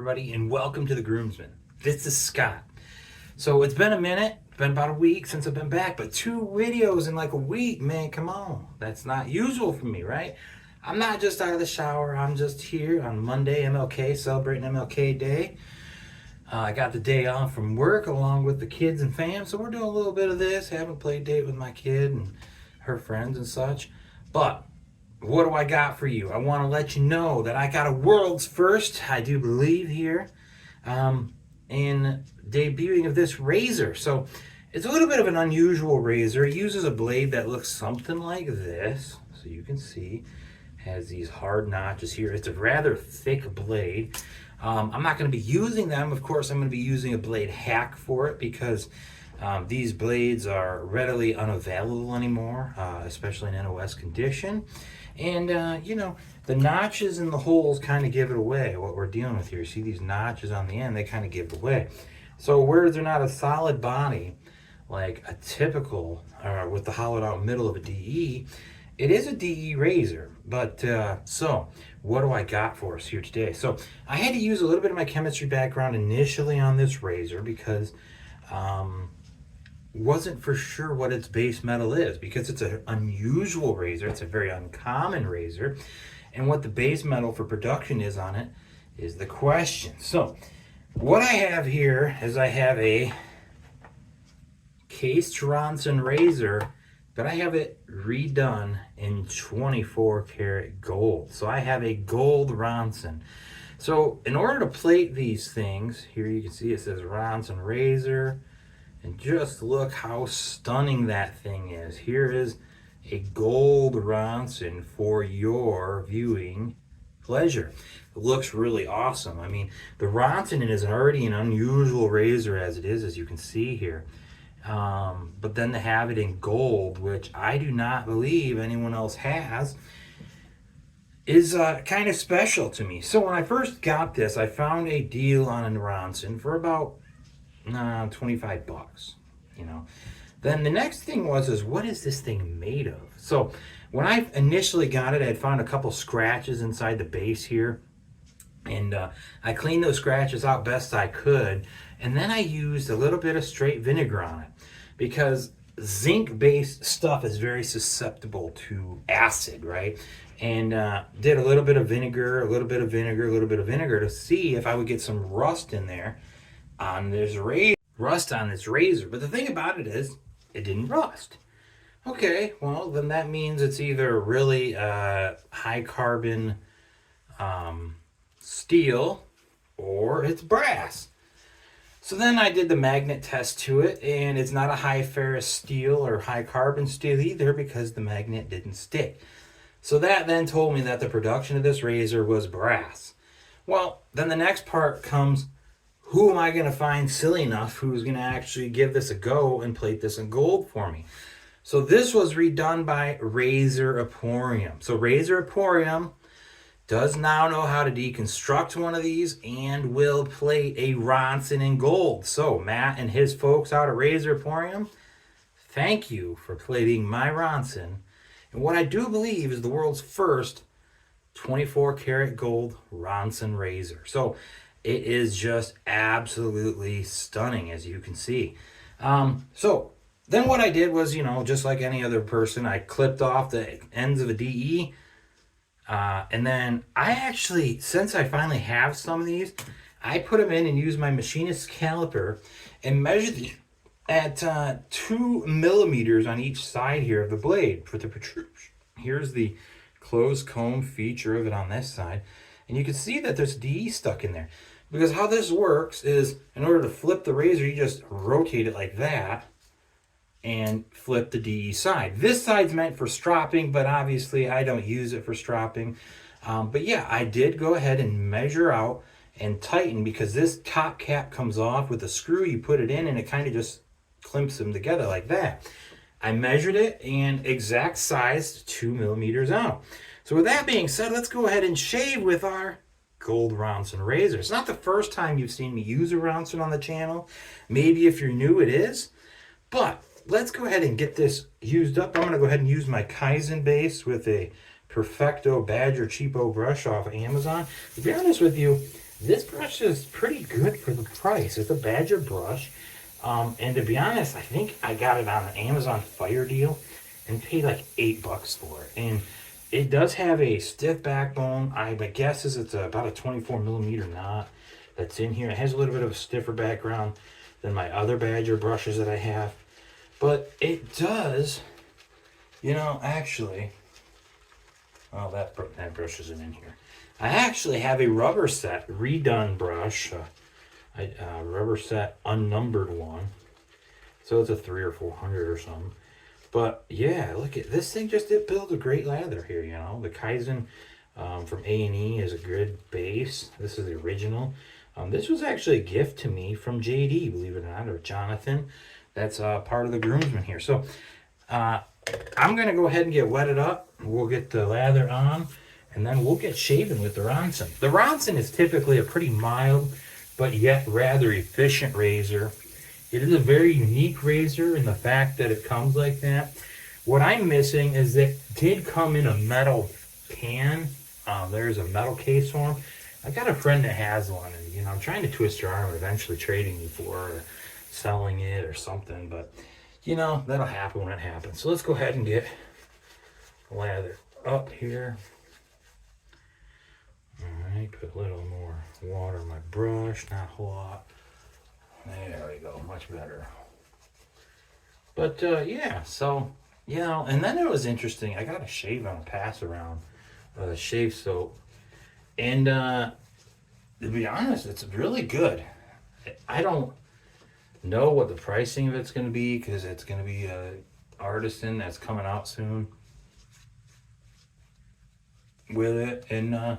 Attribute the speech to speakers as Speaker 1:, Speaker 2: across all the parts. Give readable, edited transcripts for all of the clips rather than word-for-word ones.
Speaker 1: everybody, and welcome to the Groomsmen. This is Scott. So it's been a minute, been about a week since I've been back, but 2 videos in like a week, man, come on. That's not usual for me, right? I'm not just out of the shower, I'm just here on Monday, MLK, celebrating MLK Day. I got the day off from work along with the kids and fam, so we're doing a little bit of this, having a play date with my kid and her friends and such. But what do I got for you? I want to let you know that I got a world's first, I do believe, here in debuting of this razor. So it's a little bit of an unusual razor. It uses a blade that looks something like this. So you can see, has these hard notches here. It's a rather thick blade. I'm not going to be using them. Of course, I'm going to be using a blade hack for it because these blades are readily unavailable anymore, especially in NOS condition. And, you know, the notches and the holes kind of give it away, what we're dealing with here. You see these notches on the end, they kind of give it away. So whereas they're not a solid body, like a typical, with the hollowed out middle of a DE, it is a DE razor. But, so, what do I got for us here today? So, I had to use a little bit of my chemistry background initially on this razor because, wasn't for sure what its base metal is because it's an unusual razor. It's a very uncommon razor. And what the base metal for production is on it is the question. So what I have here is I have a cased Ronson razor, but I have it redone in 24 karat gold. So I have a gold Ronson. So in order to plate these things, here you can see it says Ronson razor. And just look how stunning that thing is. Here is a gold Ronson for your viewing pleasure. It looks really awesome. I mean, the Ronson is already an unusual razor as it is, as you can see here. But then to have it in gold, which I do not believe anyone else has, is kind of special to me. So when I first got this, I found a deal on a Ronson for about 25 bucks, you know. Then the next thing was what is this thing made of? So when I initially got it, I had found a couple scratches inside the base here, and I cleaned those scratches out best I could, and then I used a little bit of straight vinegar on it because zinc based stuff is very susceptible to acid, right? And did a little bit of vinegar, a little bit of vinegar, a little bit of vinegar to see if I would get some rust in there on this razor, rust on this razor. But the thing about it is, it didn't rust. Okay, well, then that means it's either really high carbon steel or it's brass. So then I did the magnet test to it, and it's not a high ferrous steel or high carbon steel either because the magnet didn't stick. So that then told me that the production of this razor was brass. Well, then the next part comes, who am I going to find silly enough who's going to actually give this a go and plate this in gold for me? So this was redone by Razor Emporium. So Razor Emporium does now know how to deconstruct one of these and will plate a Ronson in gold. So Matt and his folks out at Razor Emporium, thank you for plating my Ronson and what I do believe is the world's first 24 karat gold Ronson razor. So it is just absolutely stunning, as you can see. So then what I did was, you know, just like any other person, I clipped off the ends of a DE. And then I actually, since I finally have some of these, I put them in and used my machinist's caliper and measured them at 2 millimeters on each side here of the blade for the protrusion. Here's the closed comb feature of it on this side. And you can see that there's DE stuck in there. Because how this works is, in order to flip the razor, you just rotate it like that and flip the DE side. This side's meant for stropping, but obviously I don't use it for stropping. But yeah, I did go ahead and measure out and tighten because this top cap comes off with a screw. You put it in and it kind of just clamps them together like that. I measured it and exact size 2 millimeters out. So with that being said, let's go ahead and shave with our gold Ronson razor. It's not the first time you've seen me use a Ronson on the channel. Maybe if you're new it is. But let's go ahead and get this used up. I'm going to go ahead and use my Kaizen base with a Perfecto Badger Cheapo brush off of Amazon. To be honest with you, This brush is pretty good for the price. It's a Badger brush. And to be honest, I think I got it on an Amazon Fire deal and paid like $8 for it. And it does have a stiff backbone. My guess is it's about a 24 millimeter knot that's in here. It has a little bit of a stiffer background than my other Badger brushes that I have. But it does, actually, oh, that brush isn't in here. I actually have a rubber set redone brush, rubber set unnumbered one. So it's a 300 or 400 or something. But yeah, look at this thing. Just did build a great lather here. The Kaizen from A&E is a good base. This is the original. This was actually a gift to me from JD, believe it or not, or Jonathan. That's part of the groomsmen here. So I'm going to go ahead and get wetted up. We'll get the lather on, and then we'll get shaving with the Ronson. The Ronson is typically a pretty mild, but yet rather efficient razor. It is a very unique razor in the fact that it comes like that. What I'm missing is that it did come in a metal can. There's a metal case for them. I got a friend that has one, and I'm trying to twist her arm, eventually trading you for or selling it or something, but that'll happen when it happens. So let's go ahead and get lather up here. All right, put a little more water on my brush, not a whole lot. There we go, much better. But yeah, so and then it was interesting. I got a shave on a pass around, shave soap, and to be honest, it's really good. I don't know what the pricing of it's going to be because it's going to be a artisan that's coming out soon with it, and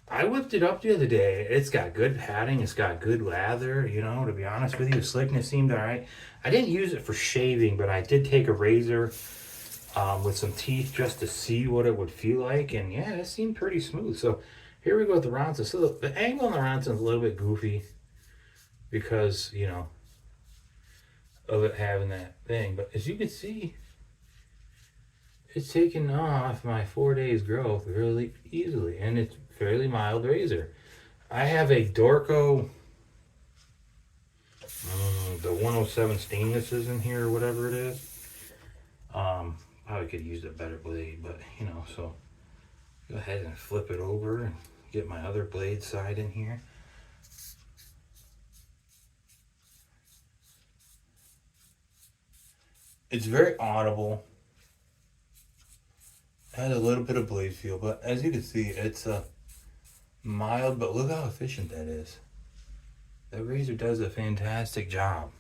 Speaker 1: I whipped it up the other day. It's got good padding. It's got good lather, to be honest with you. The slickness seemed all right. I didn't use it for shaving, but I did take a razor with some teeth just to see what it would feel like. And yeah, it seemed pretty smooth. So here we go with the Ronson. So the angle on the Ronson is a little bit goofy because, of it having that thing. But as you can see, it's taken off my 4 days growth really easily. And it's fairly mild razor. I have a Dorco, the 107 stainlesses in here or whatever it is. Probably could use a better blade, but so go ahead and flip it over and get my other blade side in here. It's very audible. Has a little bit of blade feel, but as you can see, it's mild, but look how efficient that is. That razor does a fantastic job.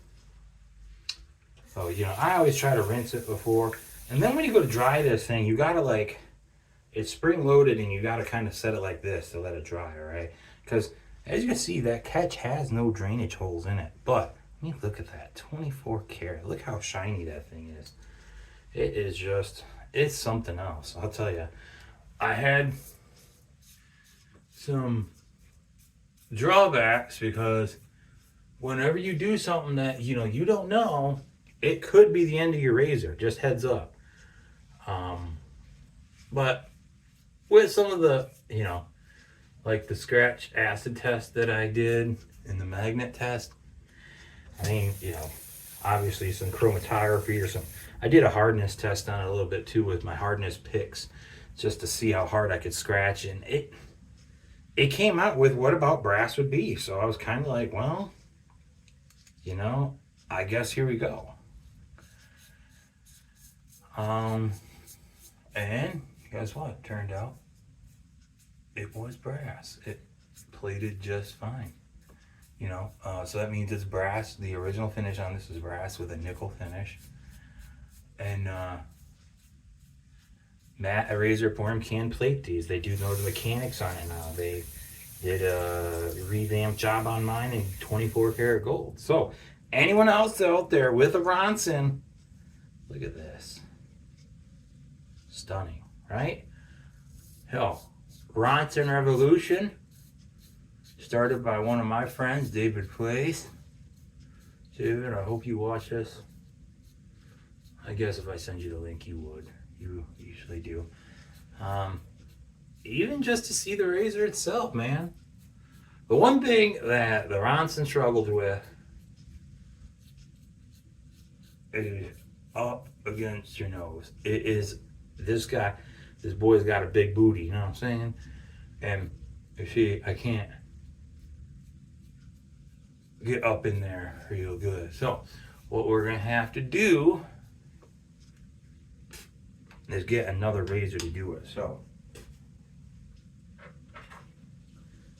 Speaker 1: So, I always try to rinse it before. And then when you go to dry this thing, you gotta it's spring loaded and you gotta kind of set it like this to let it dry, all right? Because as you can see, that catch has no drainage holes in it. But, I mean, look at that, 24 karat. Look how shiny that thing is. It is just, it's something else. I'll tell you. I had some drawbacks because whenever you do something that you don't know, it could be the end of your razor. Just heads up. But with some of the like the scratch acid test that I did and the magnet test, I mean, obviously some chromatography or some, I did a hardness test on it a little bit too with my hardness picks just to see how hard I could scratch, and it came out with what about brass would be. So I was kind of like, well, I guess here we go. And guess what? Turned out it was brass. It plated just fine. So that means it's brass. The original finish on this is brass with a nickel finish. And Matt, Razor Forum can plate these. They do know the mechanics on it now. They did a revamped job on mine in 24 karat gold. So anyone else out there with a Ronson, look at this. Stunning, right? Hell, Ronson Revolution, started by one of my friends, David Place. David, I hope you watch this. I guess if I send you the link, you would. You usually do. Even just to see the razor itself, man. The one thing that the Ronson struggled with is up against your nose. It is this boy's got a big booty, you know what I'm saying? And you see, I can't get up in there real good. So what we're gonna have to do is get another razor to do it. So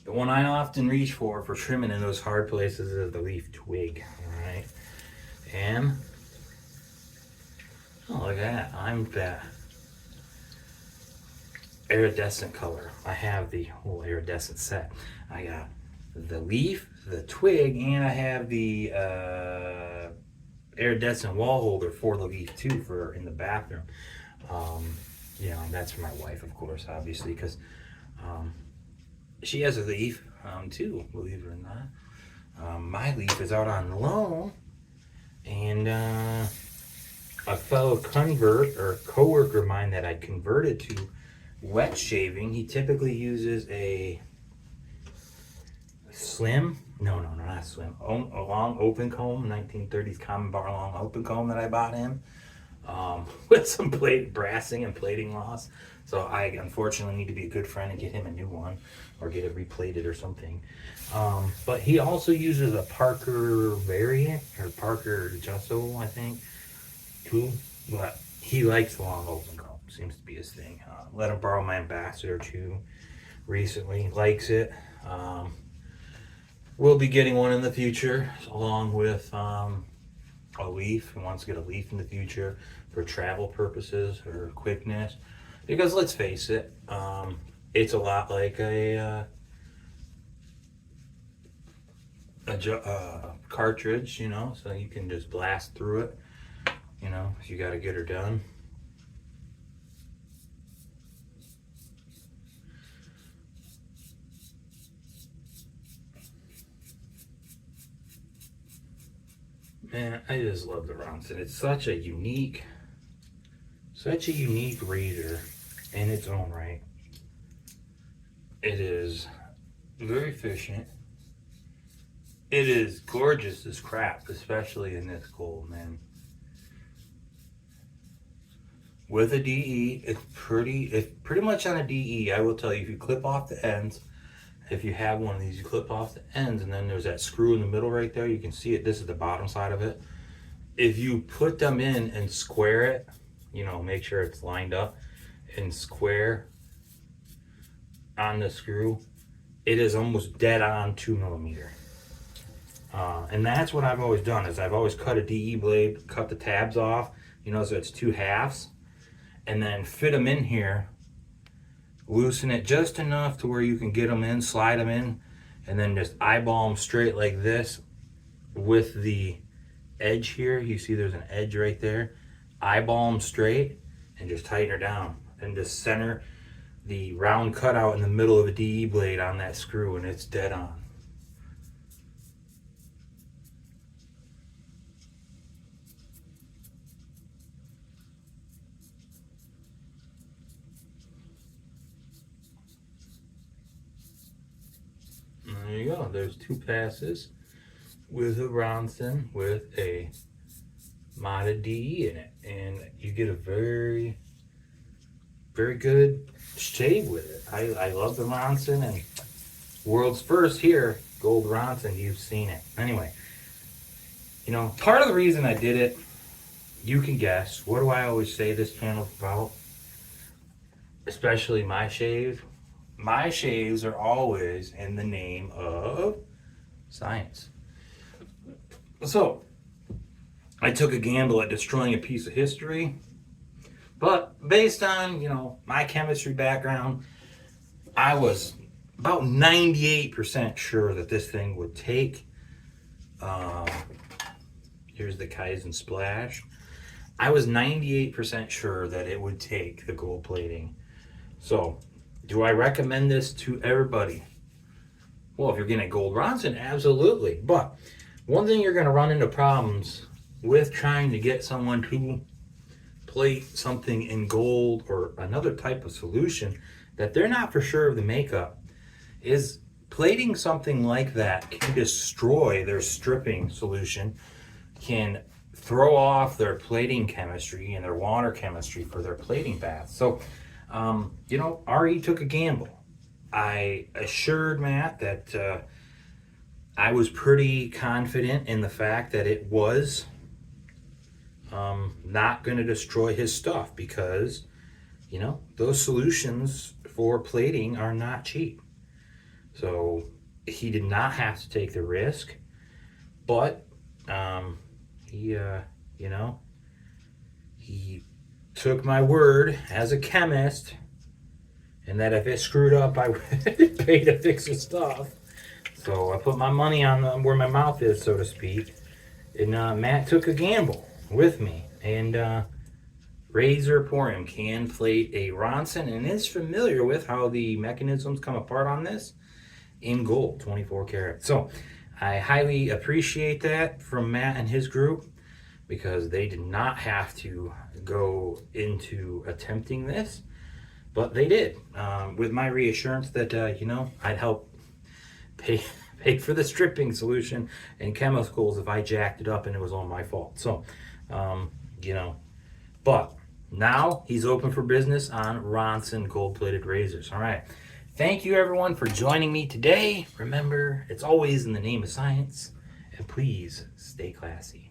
Speaker 1: the one I often reach for trimming in those hard places is the leaf twig. All right, and oh, look at that! I'm that iridescent color. I have the whole iridescent set. I got the leaf, the twig, and I have the iridescent wall holder for the leaf too, for in the bathroom. You know, that's for my wife, of course, obviously, because she has a leaf too, believe it or not. My leaf is out on loan, and a fellow convert or coworker of mine that I converted to wet shaving, he typically uses a slim, no, not slim, a long open comb, 1930s common bar long open comb that I bought him, with some brassing and plating loss. So I unfortunately need to be a good friend and get him a new one, or get it replated or something. But he also uses a Parker variant, or Parker Jusso, I think, too. But he likes the long open comb, seems to be his thing. Let him borrow my Ambassador too recently, likes it. We'll be getting one in the future, along with a leaf. He wants to get a leaf in the future for travel purposes or quickness. Because let's face it, it's a lot like a cartridge, you know, so you can just blast through it, you know, if you got to get her done. Man, I just love the Ronson. It's such a unique razor in its own right. It is very efficient. It is gorgeous as crap, especially in this gold, man. With a DE, it's pretty much on a DE. I will tell you, if you clip off the ends, if you have one of these, you clip off the ends, and then there's that screw in the middle right there. You can see it. This is the bottom side of it. If you put them in and square it, you know, make sure it's lined up and square on the screw, it is almost dead on 2mm. And that's what I've always done, is I've always cut a DE blade, cut the tabs off, you know, so it's 2 halves, and then fit them in here, loosen it just enough to where you can get them in, slide them in, and then just eyeball them straight like this with the edge here. You see there's an edge right there. Eyeball them straight and just tighten her down, and just center the round cutout in the middle of a DE blade on that screw, and it's dead on. There you go. There's 2 passes with a Ronson with a modded DE in it, and you get a very, very good shave with it. I love the Ronson, and world's first here, gold Ronson. You've seen it. Anyway, you know, part of the reason I did it, you can guess. What do I always say this channel's about? Especially my shaves. My shaves are always in the name of science. So, I took a gamble at destroying a piece of history, but based on, you know, my chemistry background, I was about 98% sure that this thing would take. Here's the Kaizen Splash. I was 98% sure that it would take the gold plating. So, do I recommend this to everybody? Well, if you're getting a gold Ronson, absolutely. But one thing you're going to run into problems with trying to get someone to plate something in gold or another type of solution that they're not for sure of the makeup is plating something like that can destroy their stripping solution, can throw off their plating chemistry and their water chemistry for their plating bath. So, you know, RE took a gamble. I assured Matt that I was pretty confident in the fact that it was not going to destroy his stuff, because, you know, those solutions for plating are not cheap. So he did not have to take the risk, but he, you know, he took my word as a chemist, and that if it screwed up, I would pay to fix the stuff. So I put my money on where my mouth is, so to speak. And Matt took a gamble with me. And Razor Emporium can plate a Ronson and is familiar with how the mechanisms come apart on this in gold, 24 karat. So I highly appreciate that from Matt and his group, because they did not have to go into attempting this, but they did, with my reassurance that, you know, I'd help pay for the stripping solution and chemicals if I jacked it up and it was all my fault. So, you know, but now he's open for business on Ronson gold-plated razors. All right. Thank you, everyone, for joining me today. Remember, it's always in the name of science, and please stay classy.